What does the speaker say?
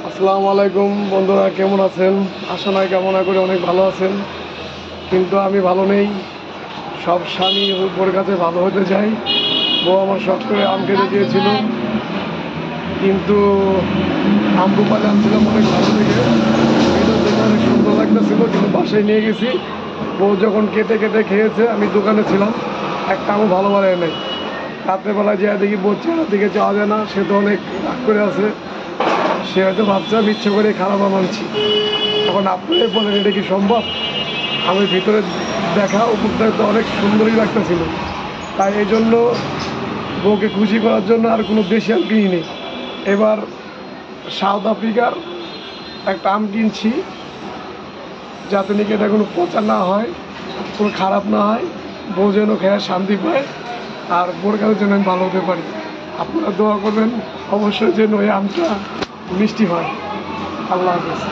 আসসালামু আলাইকুম বন্ধুরা, কেমন আছেন? আশা নয় কামনা করে অনেক ভালো আছেন, কিন্তু আমি ভালো নেই। সব স্বামী উপর কাছে ভালো হতে চাই। বউ আমার শখ করে আম খেতে দিয়েছিল, কিন্তু আম রূপালে আনছিলাম অনেক ভালো থেকে, এটা দেখে অনেক সুন্দর লাগতেছিল, কিন্তু বাসায় নিয়ে গেছি। বউ যখন কেটে কেটে খেয়েছে, আমি দোকানে ছিলাম, একটা আমও ভালো বানায় নাই। রাত্রেবেলায় যা দেখি বউ চেহারার দিকে যাওয়া যায় না, সে তো অনেক রাগ করে আছে। সে হয়তো ভাবছে আমি ইচ্ছে করে খারাপ আম আনছি। এখন আপনারা বলেন এটা কি সম্ভব? আমি ভিতরে দেখা উপরটা তো অনেক সুন্দরই লাগতেছিল, তাই এই জন্য বউকে খুশি করার জন্য আর কোনো দেশি আম কিনিনি। এবার সাউথ আফ্রিকার একটা আম কিনছি, যাতে নাকি এটা কোনো পচা না হয়, কোনো খারাপ না হয়, বউ যেন খেয়ে শান্তি পায়, আর বোর কাছে যেন আমি ভালো হতে পারি। আপনারা দোয়া করবেন অবশ্যই যেন ওই আমটা মিষ্টি হয়। আল্লাহ হাফেজ।